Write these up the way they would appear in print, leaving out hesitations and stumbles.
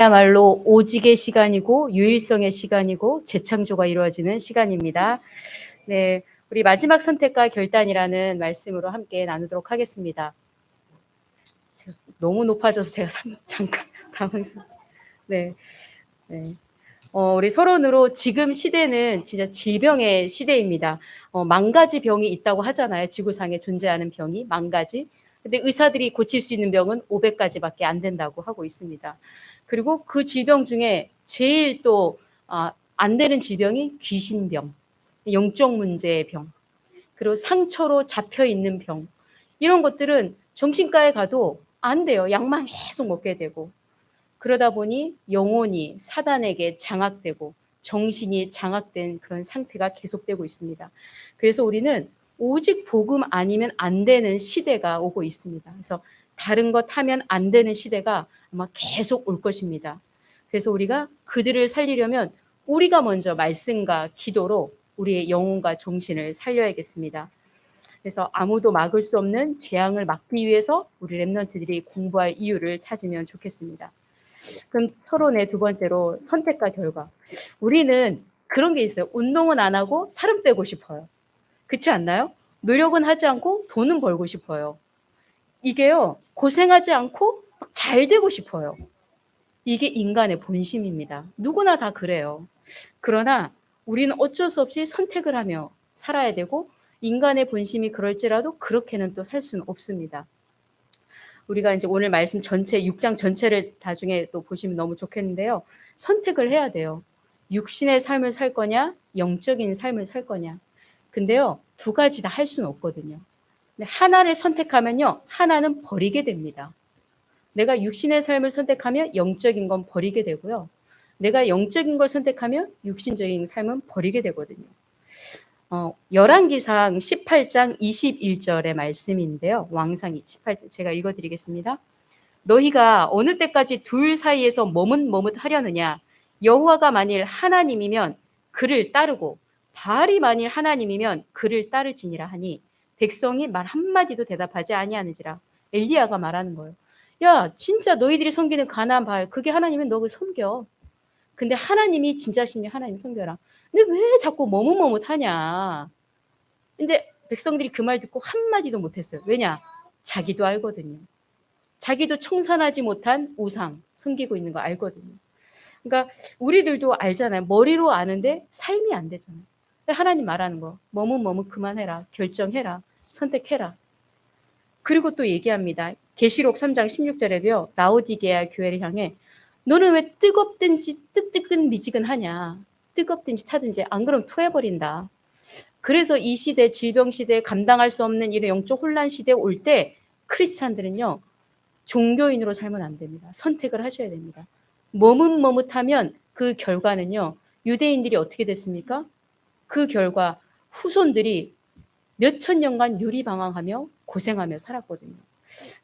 야말로 오직의 시간이고 유일성의 시간이고 재창조가 이루어지는 시간입니다. 네, 우리 마지막 선택과 결단이라는 말씀으로 함께 나누도록 하겠습니다. 너무 높아져서 제가 잠깐 당황했어요. 네, 네. 우리 서론으로 지금 시대는 진짜 질병의 시대입니다. 만 가지 병이 있다고 하잖아요. 지구상에 존재하는 병이 만 가지. 근데 의사들이 고칠 수 있는 병은 500가지밖에 안 된다고 하고 있습니다. 그리고 그 질병 중에 제일 또 안 되는 질병이 귀신병, 영적 문제의 병, 그리고 상처로 잡혀 있는 병. 이런 것들은 정신과에 가도 안 돼요. 약만 계속 먹게 되고. 그러다 보니 영혼이 사단에게 장악되고 정신이 장악된 그런 상태가 계속되고 있습니다. 그래서 우리는 오직 복음 아니면 안 되는 시대가 오고 있습니다. 그래서 다른 것 하면 안 되는 시대가 아마 계속 올 것입니다. 그래서 우리가 그들을 살리려면 우리가 먼저 말씀과 기도로 우리의 영혼과 정신을 살려야겠습니다. 그래서 아무도 막을 수 없는 재앙을 막기 위해서 우리 랩런트들이 공부할 이유를 찾으면 좋겠습니다. 그럼 서론의 두 번째로 선택과 결과. 우리는 그런 게 있어요. 운동은 안 하고 살은 빼고 싶어요. 그렇지 않나요? 노력은 하지 않고 돈은 벌고 싶어요. 이게요, 고생하지 않고 잘 되고 싶어요. 이게 인간의 본심입니다. 누구나 다 그래요. 그러나 우리는 어쩔 수 없이 선택을 하며 살아야 되고 인간의 본심이 그럴지라도 그렇게는 또 살 수는 없습니다. 우리가 이제 오늘 말씀 전체 6장 전체를 나중에 또 보시면 너무 좋겠는데요. 선택을 해야 돼요. 육신의 삶을 살 거냐, 영적인 삶을 살 거냐. 근데요, 두 가지 다 할 수는 없거든요. 근데 하나를 선택하면요, 하나는 버리게 됩니다. 내가 육신의 삶을 선택하면 영적인 건 버리게 되고요. 내가 영적인 걸 선택하면 육신적인 삶은 버리게 되거든요. 열왕기상 18장 21절의 말씀인데요. 왕상 18절 제가 읽어드리겠습니다. 너희가 어느 때까지 둘 사이에서 머뭇머뭇하려느냐. 여호와가 만일 하나님이면 그를 따르고 바알이 만일 하나님이면 그를 따를지니라 하니 백성이 말 한마디도 대답하지 아니하는지라. 엘리야가 말하는 거예요. 야, 진짜 너희들이 섬기는 가나안 바알 그게 하나님은 너 섬겨. 근데 하나님이 진짜시면 하나님 섬겨라. 근데 왜 자꾸 머뭇머뭇하냐. 근데 백성들이 그 말 듣고 한마디도 못했어요. 왜냐? 자기도 알거든요. 자기도 청산하지 못한 우상 섬기고 있는 거 알거든요. 그러니까 우리들도 알잖아요. 머리로 아는데 삶이 안 되잖아요. 하나님 말하는 거. 머뭇머뭇 그만해라. 결정해라. 선택해라. 그리고 또 얘기합니다. 계시록 3장 16절에도요. 라오디게아 교회를 향해 너는 왜 뜨겁든지 뜨뜨끈미지근하냐. 뜨겁든지 차든지 안 그러면 토해버린다. 그래서 이 시대 질병 시대에 감당할 수 없는 이런 영적 혼란 시대에 올 때 크리스찬들은요. 종교인으로 살면 안 됩니다. 선택을 하셔야 됩니다. 머뭇머뭇하면 그 결과는요. 유대인들이 어떻게 됐습니까? 그 결과 후손들이 몇천 년간 유리방황하며 고생하며 살았거든요.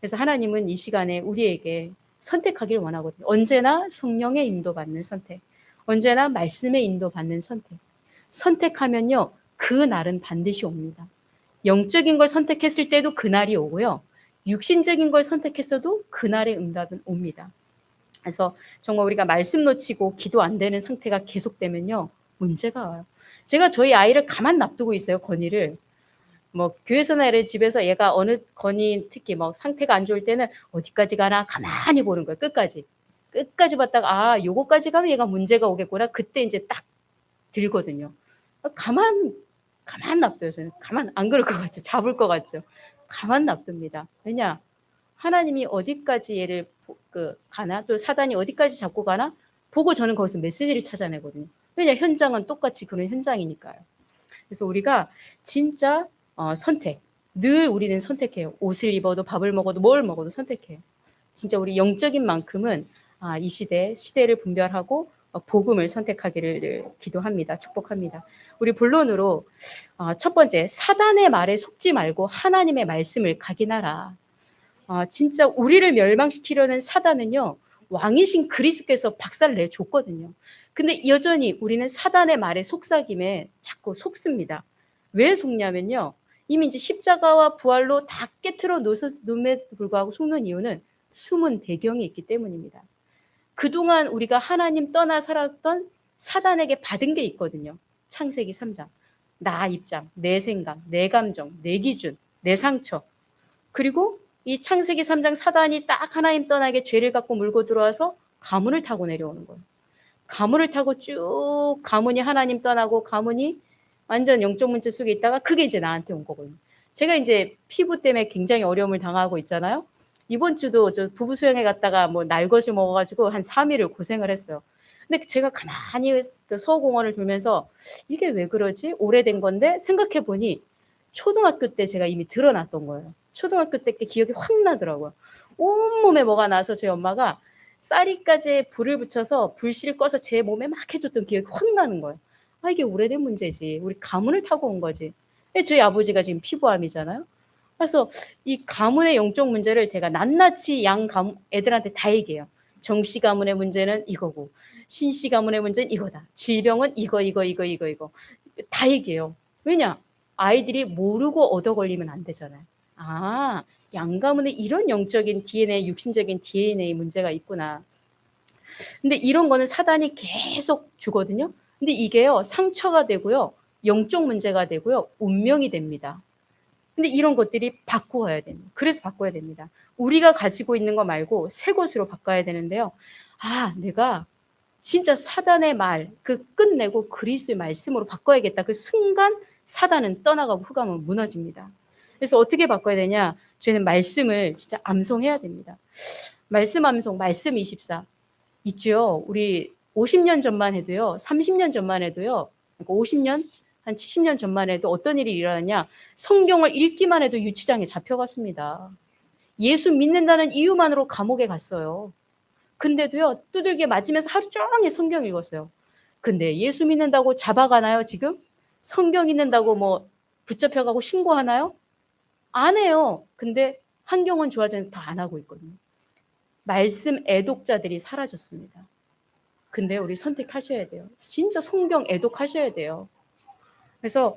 그래서 하나님은 이 시간에 우리에게 선택하길 원하거든요. 언제나 성령의 인도받는 선택. 언제나 말씀의 인도받는 선택. 선택하면요. 그 날은 반드시 옵니다. 영적인 걸 선택했을 때도 그 날이 오고요. 육신적인 걸 선택했어도 그날의 응답은 옵니다. 그래서 정말 우리가 말씀 놓치고 기도 안 되는 상태가 계속되면요. 문제가 와요. 제가 저희 아이를 가만 놔두고 있어요. 건이를. 뭐 교회에서나 이래 집에서 얘가 어느 건이 특히 뭐 상태가 안 좋을 때는 어디까지 가나 가만히 보는 거예요. 끝까지 봤다가 아 요거까지 가면 얘가 문제가 오겠구나. 그때 이제 딱 들거든요. 가만 놔둬요. 저는 가만 안 그럴 것 같죠. 잡을 것 같죠. 가만 놔둡니다. 왜냐 하나님이 어디까지 얘를 가나 또 사단이 어디까지 잡고 가나 보고 저는 거기서 메시지를 찾아내거든요. 왜냐 현장은 똑같이 그런 현장이니까요. 그래서 우리가 진짜 선택. 늘 우리는 선택해요. 옷을 입어도 밥을 먹어도 뭘 먹어도 선택해요. 진짜 우리 영적인 만큼은 이 시대를 분별하고 복음을 선택하기를 기도합니다. 축복합니다. 우리 본론으로 첫 번째 사단의 말에 속지 말고 하나님의 말씀을 각인하라. 진짜 우리를 멸망시키려는 사단은요. 왕이신 그리스도께서 박살 내줬거든요. 근데 여전히 우리는 사단의 말에 속삭임에 자꾸 속습니다. 왜 속냐면요. 이미 이제 십자가와 부활로 다 깨트려 놓음에도 불구하고 속는 이유는 숨은 배경이 있기 때문입니다. 그동안 우리가 하나님 떠나 살았던 사단에게 받은 게 있거든요. 창세기 3장. 나 입장, 내 생각, 내 감정, 내 기준, 내 상처. 그리고 이 창세기 3장 사단이 딱 하나님 떠나게 죄를 갖고 물고 들어와서 가문을 타고 내려오는 거예요. 가문을 타고 쭉 가문이 하나님 떠나고 가문이 완전 영적 문제 속에 있다가 그게 이제 나한테 온 거거든요. 제가 이제 피부 때문에 굉장히 어려움을 당하고 있잖아요. 이번 주도 저 부부 수영회 갔다가 뭐 날것을 먹어가지고 한 3일을 고생을 했어요. 근데 제가 가만히 그 서공원을 돌면서 이게 왜 그러지? 오래된 건데 생각해 보니 초등학교 때 제가 이미 드러났던 거예요. 초등학교 때 기억이 확 나더라고요. 온몸에 뭐가 나서 저희 엄마가 쌀이까지 불을 붙여서 불씨를 꺼서 제 몸에 막 해줬던 기억이 확 나는 거예요. 아, 이게 오래된 문제지. 우리 가문을 타고 온 거지. 저희 아버지가 지금 피부암이잖아요. 그래서 이 가문의 영적 문제를 제가 낱낱이 양 가문 애들한테 다 얘기해요. 정씨 가문의 문제는 이거고 신씨 가문의 문제는 이거다. 질병은 이거. 다 얘기해요. 왜냐? 아이들이 모르고 얻어 걸리면 안 되잖아요. 아, 양 가문에 이런 영적인 DNA, 육신적인 DNA 문제가 있구나. 근데 이런 거는 사단이 계속 주거든요. 근데 이게요, 상처가 되고요, 영적 문제가 되고요, 운명이 됩니다. 근데 이런 것들이 바꾸어야 됩니다. 그래서 바꿔야 됩니다. 우리가 가지고 있는 거 말고 새 것으로 바꿔야 되는데요. 아, 내가 진짜 사단의 말, 그 끝내고 그리스도의 말씀으로 바꿔야겠다. 그 순간 사단은 떠나가고 흑암은 무너집니다. 그래서 어떻게 바꿔야 되냐? 저희는 말씀을 진짜 암송해야 됩니다. 말씀 암송, 말씀 24. 있죠. 우리 50년 전만 해도요, 30년 전만 해도요, 그러니까 50년, 한 70년 전만 해도 어떤 일이 일어났냐? 성경을 읽기만 해도 유치장에 잡혀갔습니다. 예수 믿는다는 이유만으로 감옥에 갔어요. 근데도요, 두들겨 맞으면서 하루 종일 성경 읽었어요. 근데 예수 믿는다고 잡아가나요, 지금? 성경 읽는다고 뭐 붙잡혀가고 신고하나요? 안 해요. 근데 환경은 좋아졌는데 더 안 하고 있거든요. 말씀 애독자들이 사라졌습니다. 근데 우리 선택하셔야 돼요. 진짜 성경 애독하셔야 돼요. 그래서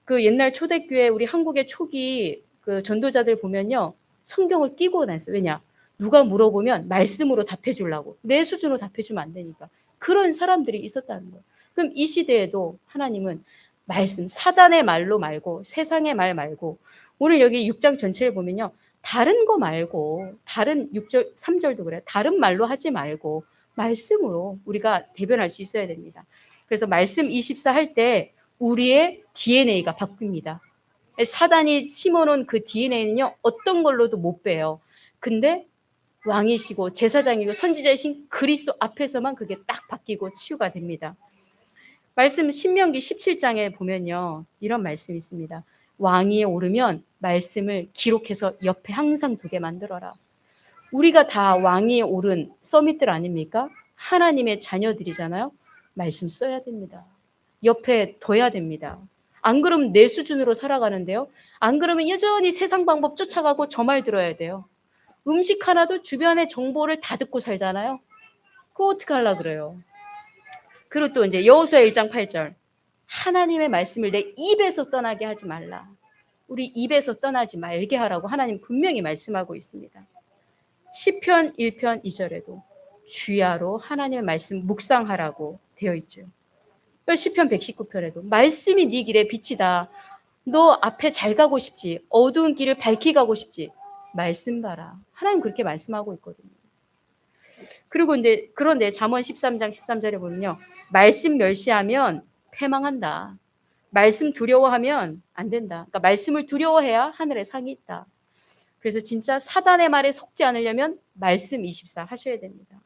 그 옛날 초대교회 우리 한국의 초기 그 전도자들 보면요. 성경을 끼고 다녔어요. 왜냐? 누가 물어보면 말씀으로 답해 주려고. 내 수준으로 답해 주면 안 되니까. 그런 사람들이 있었다는 거예요. 그럼 이 시대에도 하나님은 말씀, 사단의 말로 말고 세상의 말 말고 오늘 여기 6장 전체를 보면요. 다른 거 말고 다른 6절, 3절도 그래요. 다른 말로 하지 말고 말씀으로 우리가 대변할 수 있어야 됩니다. 그래서 말씀 24 할 때 우리의 DNA가 바뀝니다. 사단이 심어놓은 그 DNA는요, 어떤 걸로도 못 빼요. 근데 왕이시고 제사장이고 선지자이신 그리스도 앞에서만 그게 딱 바뀌고 치유가 됩니다. 말씀 신명기 17장에 보면요, 이런 말씀이 있습니다. 왕위에 오르면 말씀을 기록해서 옆에 항상 두게 만들어라. 우리가 다 왕위에 오른 서밋들 아닙니까? 하나님의 자녀들이잖아요. 말씀 써야 됩니다. 옆에 둬야 됩니다. 안 그러면 내 수준으로 살아가는데요. 안 그러면 여전히 세상 방법 쫓아가고 저 말 들어야 돼요. 음식 하나도 주변의 정보를 다 듣고 살잖아요. 그거 어떻게 하려고 그래요. 그리고 또 이제 여호수아 1장 8절. 하나님의 말씀을 내 입에서 떠나게 하지 말라. 우리 입에서 떠나지 말게 하라고 하나님 분명히 말씀하고 있습니다. 시편 1편 2절에도 주야로 하나님의 말씀 묵상하라고 되어 있죠. 시편 119편에도 말씀이 네 길의 빛이다. 너 앞에 잘 가고 싶지. 어두운 길을 밝히 가고 싶지. 말씀 봐라. 하나님 그렇게 말씀하고 있거든요. 그리고 이제 그런데 잠언 13장 13절에 보면요. 말씀 멸시하면 패망한다. 말씀 두려워하면 안 된다. 그러니까 말씀을 두려워해야 하늘에 상이 있다. 그래서 진짜 사단의 말에 속지 않으려면 말씀 24 하셔야 됩니다.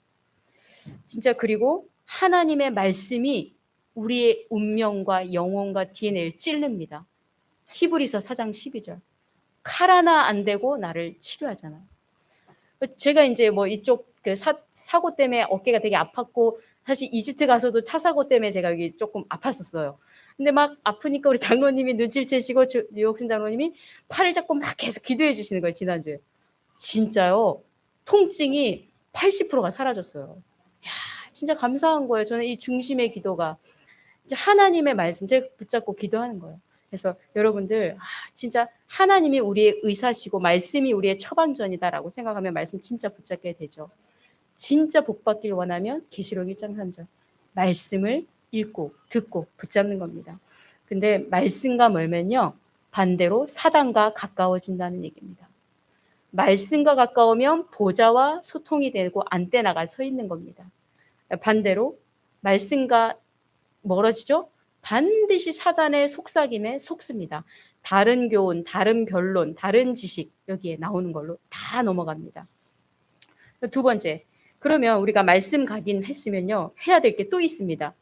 진짜 그리고 하나님의 말씀이 우리의 운명과 영혼과 DNA를 찔릅니다. 히브리서 4장 12절. 칼 하나 안 대고 나를 치료하잖아요. 제가 이제 뭐 이쪽 그 사고 때문에 어깨가 되게 아팠고 사실 이집트 가서도 차 사고 때문에 제가 여기 조금 아팠었어요. 근데 막 아프니까 우리 장로님이 눈치를 채시고 유옥순 장로님이 팔을 잡고 막 계속 기도해 주시는 거예요. 지난주에. 진짜요. 통증이 80%가 사라졌어요. 야, 진짜 감사한 거예요. 저는 이 중심의 기도가 이제 하나님의 말씀 제가 붙잡고 기도하는 거예요. 그래서 여러분들 진짜 하나님이 우리의 의사시고 말씀이 우리의 처방전이다라고 생각하면 말씀 진짜 붙잡게 되죠. 진짜 복 받길 원하면 계시록 1장 3절 말씀을 읽고 듣고 붙잡는 겁니다. 근데 말씀과 멀면요 반대로 사단과 가까워진다는 얘기입니다. 말씀과 가까우면 보좌와 소통이 되고 안테나가 서 있는 겁니다. 반대로 말씀과 멀어지죠? 반드시 사단의 속삭임에 속습니다. 다른 교훈, 다른 변론, 다른 지식 여기에 나오는 걸로 다 넘어갑니다. 두 번째, 그러면 우리가 말씀 가긴 했으면요 해야 될 게 또 있습니다.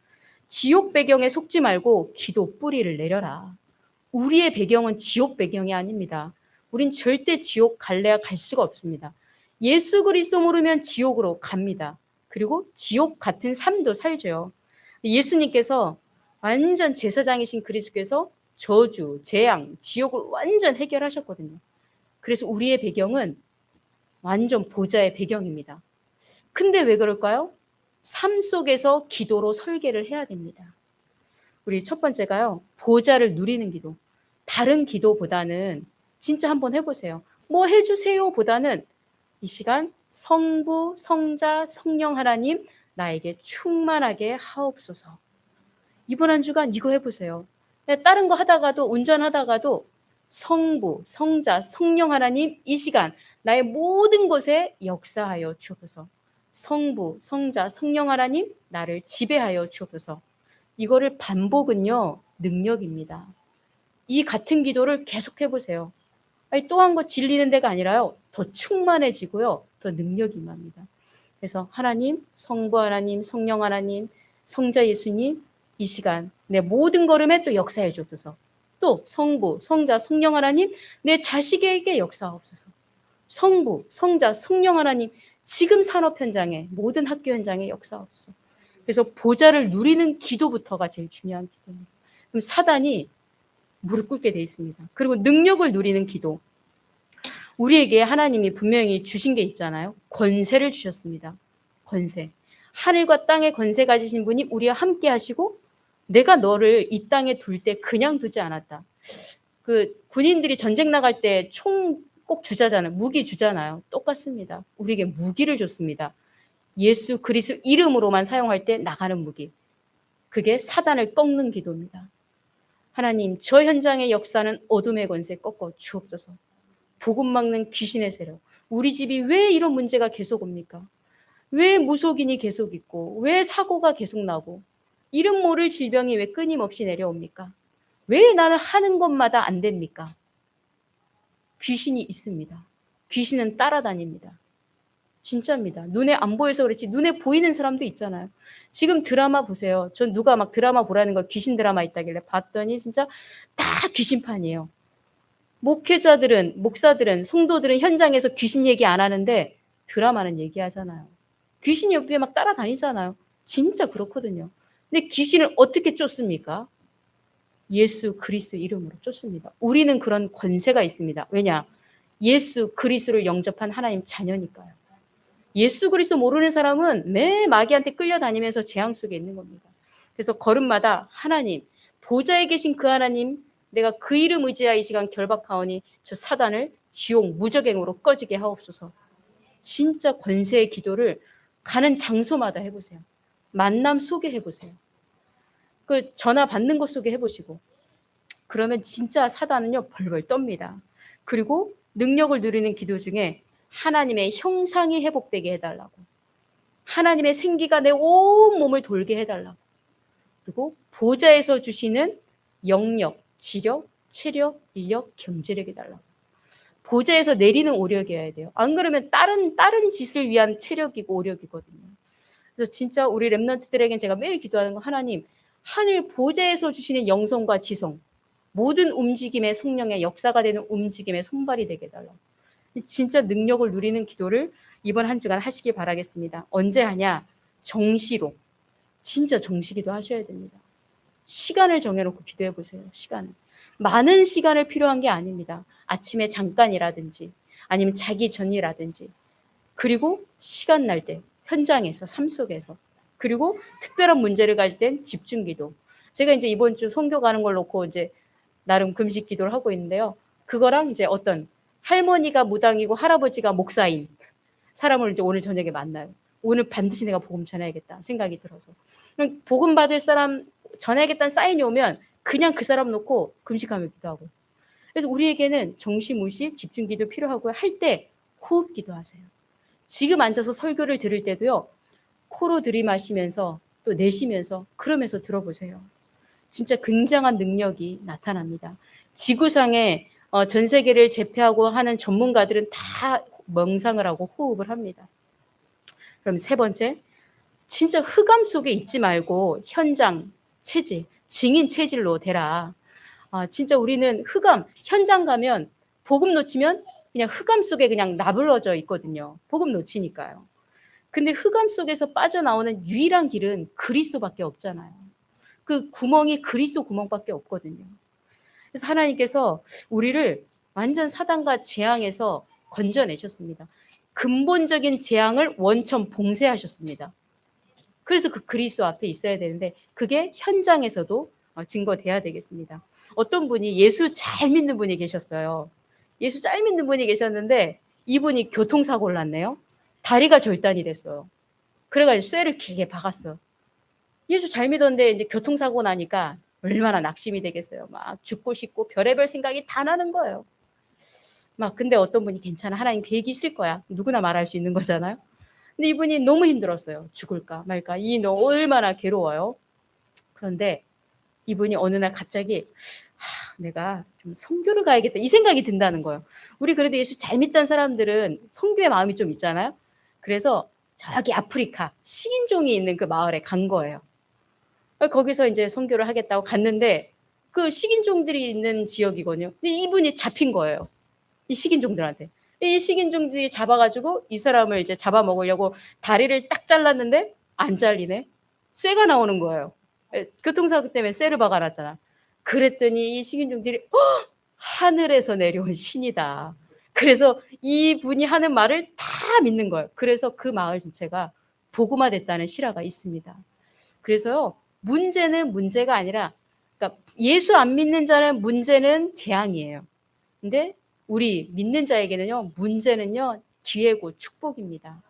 지옥 배경에 속지 말고 기도 뿌리를 내려라. 우리의 배경은 지옥 배경이 아닙니다. 우린 절대 지옥 갈래야 갈 수가 없습니다. 예수 그리스도 모르면 지옥으로 갑니다. 그리고 지옥 같은 삶도 살죠. 예수님께서 완전 제사장이신 그리스도께서 저주, 재앙, 지옥을 완전 해결하셨거든요. 그래서 우리의 배경은 완전 보좌의 배경입니다. 근데 왜 그럴까요? 삶 속에서 기도로 설계를 해야 됩니다. 우리 첫 번째가요. 보좌를 누리는 기도. 다른 기도보다는 진짜 한번 해보세요. 뭐 해주세요 보다는 이 시간 성부, 성자, 성령 하나님 나에게 충만하게 하옵소서. 이번 한 주간 이거 해보세요. 다른 거 하다가도 운전하다가도 성부, 성자, 성령 하나님 이 시간 나의 모든 곳에 역사하여 주옵소서. 성부, 성자, 성령 하나님 나를 지배하여 주옵소서. 이거를 반복은요 능력입니다. 이 같은 기도를 계속 해보세요. 또 한 거 질리는 데가 아니라요 더 충만해지고요 더 능력이 임합니다. 그래서 하나님, 성부 하나님, 성령 하나님, 성자 예수님 이 시간 내 모든 걸음에 또 역사해 주옵소서. 또 성부, 성자, 성령 하나님 내 자식에게 역사하옵소서. 성부, 성자, 성령 하나님 지금 산업 현장에 모든 학교 현장에 역사하옵소서. 그래서 보좌를 누리는 기도부터가 제일 중요한 기도입니다. 그럼 사단이 무릎 꿇게 돼 있습니다. 그리고 능력을 누리는 기도. 우리에게 하나님이 분명히 주신 게 있잖아요. 권세를 주셨습니다. 권세. 하늘과 땅의 권세 가지신 분이 우리와 함께 하시고 내가 너를 이 땅에 둘 때 그냥 두지 않았다. 그 군인들이 전쟁 나갈 때 총 꼭 주자잖아요. 무기 주잖아요. 똑같습니다. 우리에게 무기를 줬습니다. 예수 그리스도 이름으로만 사용할 때 나가는 무기. 그게 사단을 꺾는 기도입니다. 하나님, 저 현장의 역사는 어둠의 권세 꺾어 주옵소서. 복음 막는 귀신의 세력. 우리 집이 왜 이런 문제가 계속 옵니까? 왜 무속인이 계속 있고 왜 사고가 계속 나고 이름 모를 질병이 왜 끊임없이 내려옵니까? 왜 나는 하는 것마다 안 됩니까? 귀신이 있습니다. 귀신은 따라다닙니다. 진짜입니다. 눈에 안 보여서 그렇지 눈에 보이는 사람도 있잖아요. 지금 드라마 보세요. 전 누가 막 드라마 보라는 거 귀신 드라마 있다길래 봤더니 진짜 다 귀신판이에요. 목회자들은, 목사들은, 성도들은 현장에서 귀신 얘기 안 하는데 드라마는 얘기하잖아요. 귀신이 옆에 막 따라다니잖아요. 진짜 그렇거든요. 근데 귀신을 어떻게 쫓습니까? 예수 그리스도 이름으로 쫓습니다. 우리는 그런 권세가 있습니다. 왜냐? 예수 그리스도를 영접한 하나님 자녀니까요. 예수 그리스도 모르는 사람은 매 마귀한테 끌려다니면서 재앙 속에 있는 겁니다. 그래서 걸음마다 하나님, 보좌에 계신 그 하나님, 내가 그 이름 의지하여 이 시간 결박하오니 저 사단을 지옥 무적행으로 꺼지게 하옵소서. 진짜 권세의 기도를 가는 장소마다 해보세요. 만남 속에 해보세요. 그 전화 받는 것 속에 해보시고 그러면 진짜 사단은요 벌벌 떱니다. 그리고 능력을 누리는 기도 중에 하나님의 형상이 회복되게 해달라고, 하나님의 생기가 내 온 몸을 돌게 해달라고, 그리고 보좌에서 주시는 영력, 지력, 체력, 인력, 경제력이 달라고. 보좌에서 내리는 오력이어야 돼요. 안 그러면 다른 짓을 위한 체력이고 오력이거든요. 그래서 진짜 우리 렘넌트들에겐 제가 매일 기도하는 거, 하나님 하늘 보좌에서 주시는 영성과 지성, 모든 움직임의 성령의 역사가 되는 움직임의 손발이 되게 해달라고. 진짜 능력을 누리는 기도를 이번 한 주간 하시기 바라겠습니다. 언제 하냐? 정시로. 진짜 정시기도 하셔야 됩니다. 시간을 정해놓고 기도해 보세요. 시간을. 많은 시간을 필요한 게 아닙니다. 아침에 잠깐이라든지 아니면 자기 전이라든지, 그리고 시간 날 때 현장에서 삶 속에서, 그리고 특별한 문제를 가질 땐 집중기도. 제가 이제 이번 주 선교 가는 걸 놓고 이제 나름 금식 기도를 하고 있는데요. 그거랑 이제 어떤 할머니가 무당이고 할아버지가 목사인 사람을 이제 오늘 저녁에 만나요. 오늘 반드시 내가 복음 전해야겠다 생각이 들어서. 복음 받을 사람 전해야겠다는 사인이 오면 그냥 그 사람 놓고 금식하며 기도하고. 그래서 우리에게는 정시무시 집중기도 필요하고요. 할 때 호흡 기도하세요. 지금 앉아서 설교를 들을 때도요. 코로 들이마시면서 또 내쉬면서 그러면서 들어보세요. 진짜 굉장한 능력이 나타납니다. 지구상에 전 세계를 제패하고 하는 전문가들은 다 명상을 하고 호흡을 합니다. 그럼 세 번째, 진짜 흑암 속에 있지 말고 현장 체질, 증인 체질로 되라. 진짜 우리는 흑암, 현장 가면 복음 놓치면 그냥 흑암 속에 그냥 나불러져 있거든요. 복음 놓치니까요. 근데 흑암 속에서 빠져나오는 유일한 길은 그리스도밖에 없잖아요. 그 구멍이 그리스도 구멍밖에 없거든요. 그래서 하나님께서 우리를 완전 사단과 재앙에서 건져내셨습니다. 근본적인 재앙을 원천 봉쇄하셨습니다. 그래서 그 그리스도 앞에 있어야 되는데 그게 현장에서도 증거돼야 되겠습니다. 어떤 분이 예수 잘 믿는 분이 계셨어요. 예수 잘 믿는 분이 계셨는데 이분이 교통사고를 났네요. 다리가 절단이 됐어요. 그래가지고 쇠를 길게 박았어요. 예수 잘 믿었는데 이제 교통사고 나니까 얼마나 낙심이 되겠어요. 막 죽고 싶고 별의별 생각이 다 나는 거예요. 막 근데 어떤 분이 괜찮아. 하나님 계획이 있을 거야. 누구나 말할 수 있는 거잖아요. 근데 이분이 너무 힘들었어요. 죽을까 말까. 너 얼마나 괴로워요. 그런데 이분이 어느 날 갑자기 내가 좀 선교를 가야겠다 이 생각이 든다는 거예요. 우리 그래도 예수 잘 믿던 사람들은 선교의 마음이 좀 있잖아요. 그래서 저기 아프리카 식인종이 있는 그 마을에 간 거예요. 거기서 이제 선교를 하겠다고 갔는데 그 식인종들이 있는 지역이거든요. 근데 이분이 잡힌 거예요. 이 식인종들한테. 이 식인종들이 잡아가지고 이 사람을 이제 잡아먹으려고 다리를 딱 잘랐는데 안 잘리네. 쇠가 나오는 거예요. 교통사고 때문에 쇠를 박아놨잖아. 그랬더니 이 식인종들이 하늘에서 내려온 신이다. 그래서 이분이 하는 말을 다 믿는 거예요. 그래서 그 마을 전체가 복음화됐다는 실화가 있습니다. 그래서요. 문제는 문제가 아니라 그러니까 예수 안 믿는 자는 문제는 재앙이에요. 근데 우리 믿는 자에게는요. 문제는요. 기회고 축복입니다.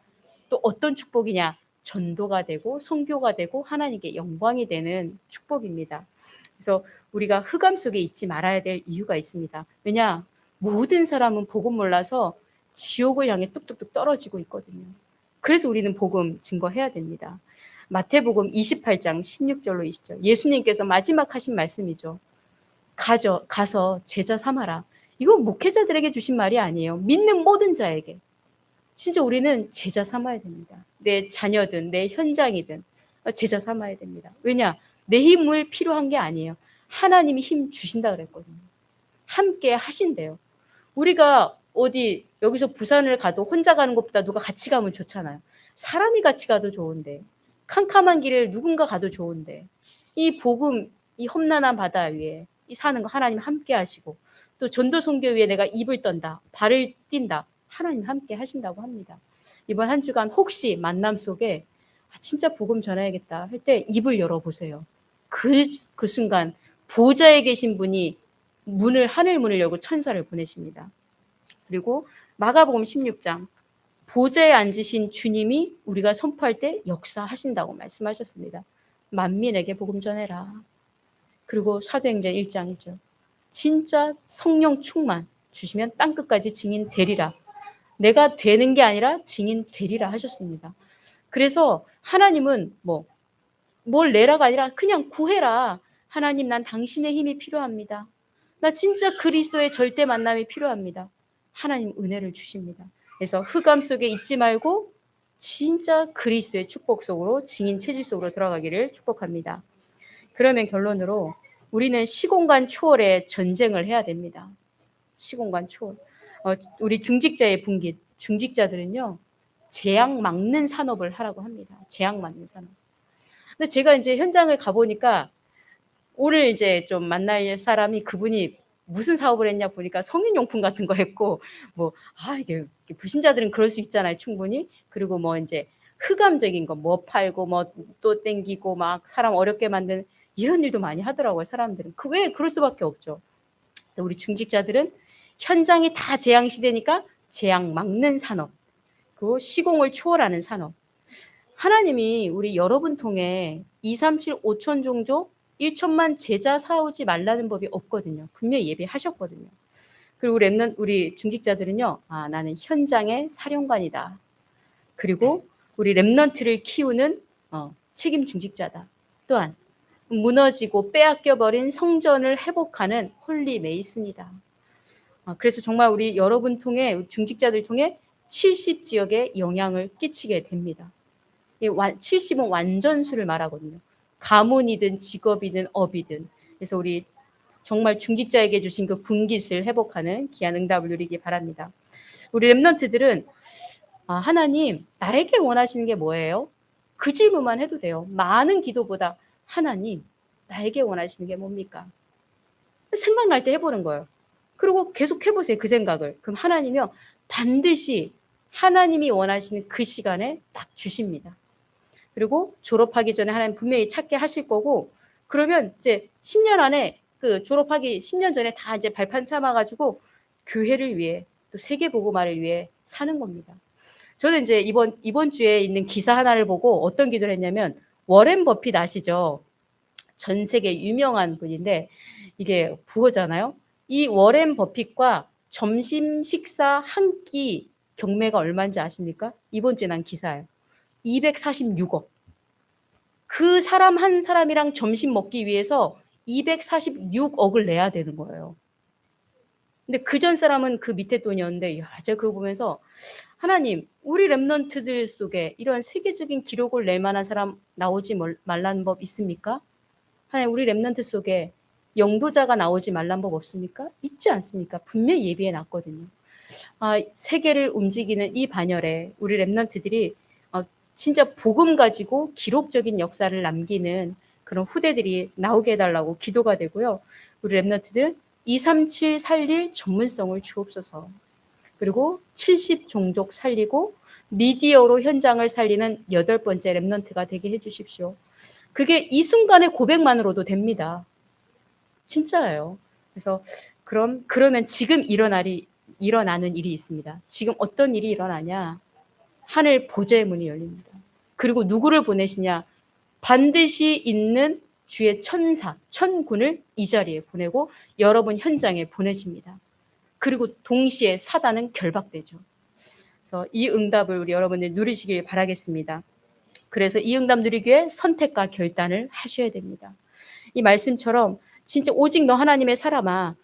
또 어떤 축복이냐? 전도가 되고 선교가 되고 하나님께 영광이 되는 축복입니다. 그래서 우리가 흑암 속에 있지 말아야 될 이유가 있습니다. 왜냐? 모든 사람은 복음 몰라서 지옥을 향해 뚝뚝뚝 떨어지고 있거든요. 그래서 우리는 복음 증거해야 됩니다. 마태복음 28장 16절로 20절. 예수님께서 마지막 하신 말씀이죠. 가서 제자 삼아라. 이건 목회자들에게 주신 말이 아니에요. 믿는 모든 자에게. 진짜 우리는 제자 삼아야 됩니다. 내 자녀든 내 현장이든 제자 삼아야 됩니다. 왜냐? 내 힘을 필요한 게 아니에요. 하나님이 힘 주신다 그랬거든요. 함께 하신대요. 우리가 어디 여기서 부산을 가도 혼자 가는 것보다 누가 같이 가면 좋잖아요. 사람이 같이 가도 좋은데 캄캄한 길을 누군가 가도 좋은데 이 복음, 이 험난한 바다 위에 이 사는 거 하나님 함께 하시고 또 전도 선교 위에 내가 입을 떤다, 발을 띈다. 하나님 함께 하신다고 합니다. 이번 한 주간 혹시 만남 속에 진짜 복음 전해야겠다 할 때 입을 열어보세요. 그 순간 보좌에 계신 분이 하늘 문을 열고 천사를 보내십니다. 그리고 마가복음 16장 보좌에 앉으신 주님이 우리가 선포할 때 역사하신다고 말씀하셨습니다. 만민에게 복음 전해라. 그리고 사도행전 1장 1절 진짜 성령 충만 주시면 땅끝까지 증인 되리라. 내가 되는 게 아니라 증인 되리라 하셨습니다. 그래서 하나님은 뭘 내라가 아니라 그냥 구해라. 하나님 난 당신의 힘이 필요합니다. 나 진짜 그리스도의 절대 만남이 필요합니다. 하나님 은혜를 주십니다. 그래서 흑암 속에 있지 말고 진짜 그리스도의 축복 속으로 증인 체질 속으로 들어가기를 축복합니다. 그러면 결론으로 우리는 시공간 초월의 전쟁을 해야 됩니다. 시공간 초월. 우리 중직자의 분깃, 중직자들은요. 재앙 막는 산업을 하라고 합니다. 재앙 막는 산업. 근데 제가 이제 현장을 가보니까 오늘 이제 좀 만날 사람이 그분이 무슨 사업을 했냐 보니까 성인용품 같은 거 했고 이게 불신자들은 그럴 수 있잖아요. 충분히. 그리고 이제 흑암적인 거 팔고 또 땡기고 막 사람 어렵게 만드는 이런 일도 많이 하더라고요. 사람들은. 왜 그럴 수밖에 없죠. 우리 중직자들은 현장이 다 재앙 시대니까 재앙 막는 산업, 그리고 시공을 초월하는 산업. 하나님이 우리 여러분 통해 2, 3, 7, 5천 종족 1천만 제자 사오지 말라는 법이 없거든요. 분명히 예배하셨거든요. 그리고 우리 중직자들은요. 나는 현장의 사령관이다. 그리고 우리 렘넌트를 키우는 책임 중직자다. 또한 무너지고 빼앗겨버린 성전을 회복하는 홀리 메이슨이다. 그래서 정말 우리 여러분 통해 중직자들 통해 70지역에 영향을 끼치게 됩니다. 70은 완전수를 말하거든요. 가문이든 직업이든 업이든. 그래서 우리 정말 중직자에게 주신 그 분깃을 회복하는 귀한 응답을 누리기 바랍니다. 우리 렘넌트들은 하나님 나에게 원하시는 게 뭐예요? 그 질문만 해도 돼요. 많은 기도보다 하나님 나에게 원하시는 게 뭡니까? 생각날 때 해보는 거예요. 그리고 계속 해보세요. 그 생각을. 그럼 하나님이요 반드시 하나님이 원하시는 그 시간에 딱 주십니다. 그리고 졸업하기 전에 하나님 분명히 찾게 하실 거고, 그러면 이제 10년 안에 그 졸업하기 10년 전에 다 이제 발판 참아가지고 교회를 위해 또 세계복음화를 위해 사는 겁니다. 저는 이제 이번 주에 있는 기사 하나를 보고 어떤 기도를 했냐면, 워렌 버핏 아시죠? 전 세계 유명한 분인데 이게 부호잖아요. 이 워렌 버핏과 점심 식사 한 끼 경매가 얼마인지 아십니까? 이번 주에 난 기사예요. 246억. 그 사람 한 사람이랑 점심 먹기 위해서 246억을 내야 되는 거예요. 근데 그 전 사람은 그 밑에 돈이었는데, 제가 그거 보면서 하나님, 우리 렘넌트들 속에 이런 세계적인 기록을 낼 만한 사람 나오지 말라는 법 있습니까? 하나님, 우리 렘넌트 속에 영도자가 나오지 말라는 법 없습니까? 있지 않습니까? 분명히 예비해 놨거든요. 세계를 움직이는 이 반열에 우리 렘넌트들이 진짜 복음 가지고 기록적인 역사를 남기는 그런 후대들이 나오게 해달라고 기도가 되고요. 우리 렘넌트들 237 살릴 전문성을 주옵소서. 그리고 70 종족 살리고 미디어로 현장을 살리는 8번째 렘넌트가 되게 해주십시오. 그게 이 순간의 고백만으로도 됩니다. 진짜예요. 그래서 그러면 지금 일어나는 일이 있습니다. 지금 어떤 일이 일어나냐? 하늘 보좌의 문이 열립니다. 그리고 누구를 보내시냐? 반드시 있는 주의 천군을 이 자리에 보내고 여러분 현장에 보내십니다. 그리고 동시에 사단은 결박되죠. 그래서 이 응답을 우리 여러분들 누리시길 바라겠습니다. 그래서 이 응답 누리기 위해 선택과 결단을 하셔야 됩니다. 이 말씀처럼 진짜 오직 너 하나님의 사람아,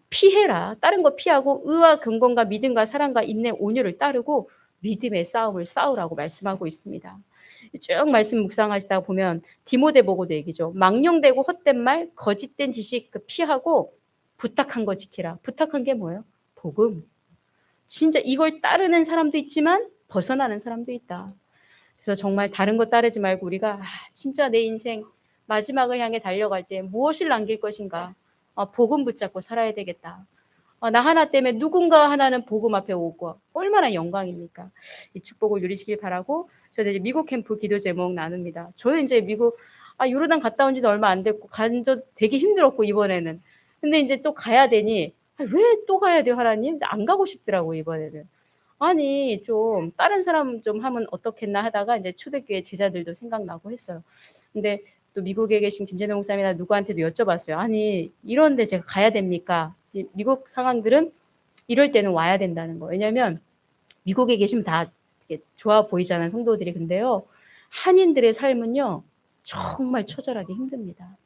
피해라. 다른 거 피하고 의와 경건과 믿음과 사랑과 인내 온유를 따르고 믿음의 싸움을 싸우라고 말씀하고 있습니다. 쭉 말씀 묵상하시다 보면 디모데보고도 얘기죠. 망령되고 헛된 말, 거짓된 지식 피하고 부탁한 거 지키라. 부탁한 게 뭐예요? 복음. 진짜 이걸 따르는 사람도 있지만 벗어나는 사람도 있다. 그래서 정말 다른 거 따르지 말고 우리가 진짜 내 인생 마지막을 향해 달려갈 때 무엇을 남길 것인가? 복음 붙잡고 살아야 되겠다. 나 하나 때문에 누군가 하나는 복음 앞에 오고 얼마나 영광입니까? 이 축복을 누리시길 바라고 저는 이제 미국 캠프 기도 제목 나눕니다. 저는 이제 미국 요르단 갔다 온 지도 얼마 안 됐고 간 저 되게 힘들었고 이번에는. 근데 이제 또 가야 되니 왜 또 가야 돼요, 하나님? 이제 안 가고 싶더라고 이번에는. 아니 좀 다른 사람 좀 하면 어떻겠나 하다가 이제 초대교회 제자들도 생각나고 했어요. 근데 또 미국에 계신 김재동 목사님이나 누구한테도 여쭤봤어요. 아니 이런데 제가 가야 됩니까? 미국 상황들은 이럴 때는 와야 된다는 거. 왜냐하면 미국에 계시면 다 되게 좋아 보이잖아요, 성도들이. 근데요 한인들의 삶은요 정말 처절하게 힘듭니다.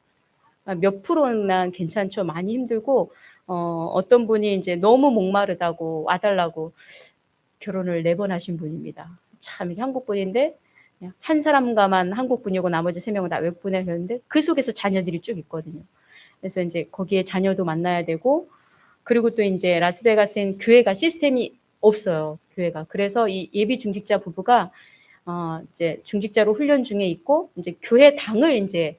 몇 프로는 괜찮죠. 많이 힘들고 어떤 분이 이제 너무 목마르다고 와달라고 결혼을 4번 하신 분입니다. 참 한국 분인데 한 사람과만 한국 분이고 나머지 3명은 다 외국 분이었는데 그 속에서 자녀들이 쭉 있거든요. 그래서 이제 거기에 자녀도 만나야 되고 그리고 또 이제 라스베가스엔 교회가 시스템이 없어요. 교회가. 그래서 이 예비 중직자 부부가 이제 중직자로 훈련 중에 있고 이제 교회 당을 이제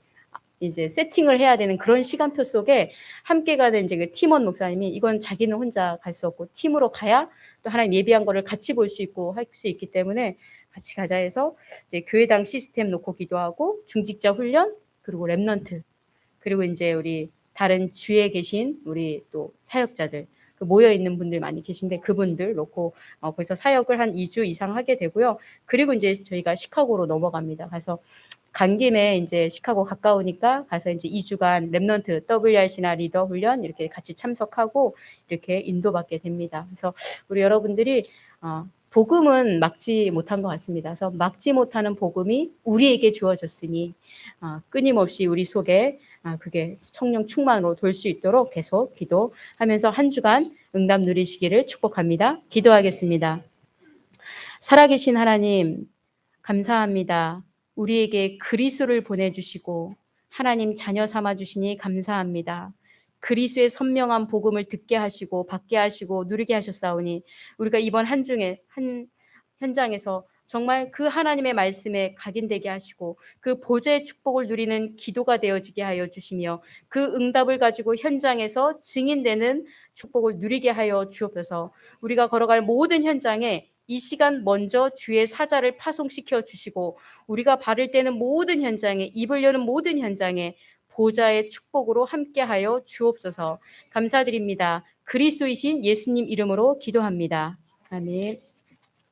세팅을 해야 되는 그런 시간표 속에 함께 가는 이제 그 팀원 목사님이 이건 자기는 혼자 갈 수 없고 팀으로 가야 또 하나님 예비한 거를 같이 볼 수 있고 할 수 있기 때문에 같이 가자 해서 이제 교회당 시스템 놓고 기도하고 중직자 훈련 그리고 렘넌트 그리고 이제 우리 다른 주에 계신 우리 또 사역자들 그 모여 있는 분들 많이 계신데 그분들 놓고 거기서 사역을 한 2주 이상 하게 되고요. 그리고 이제 저희가 시카고로 넘어갑니다. 가서 간 김에 이제 시카고 가까우니까 가서 이제 2주간 랩넌트 WRC나 리더 훈련 이렇게 같이 참석하고 이렇게 인도받게 됩니다. 그래서 우리 여러분들이 복음은 막지 못한 것 같습니다. 그래서 막지 못하는 복음이 우리에게 주어졌으니 끊임없이 우리 속에 그게 성령 충만으로 돌 수 있도록 계속 기도하면서 한 주간 응답 누리시기를 축복합니다. 기도하겠습니다. 살아계신 하나님 감사합니다. 우리에게 그리스도를 보내주시고 하나님 자녀 삼아주시니 감사합니다. 그리스도의 선명한 복음을 듣게 하시고 받게 하시고 누리게 하셨사오니 우리가 이번 한 현장에서 정말 그 하나님의 말씀에 각인되게 하시고 그 보좌의 축복을 누리는 기도가 되어지게 하여 주시며 그 응답을 가지고 현장에서 증인되는 축복을 누리게 하여 주옵소서. 우리가 걸어갈 모든 현장에 이 시간 먼저 주의 사자를 파송시켜 주시고 우리가 발을 떼는 모든 현장에 입을 여는 모든 현장에 보좌의 축복으로 함께하여 주옵소서. 감사드립니다. 그리스도이신 예수님 이름으로 기도합니다. 아멘.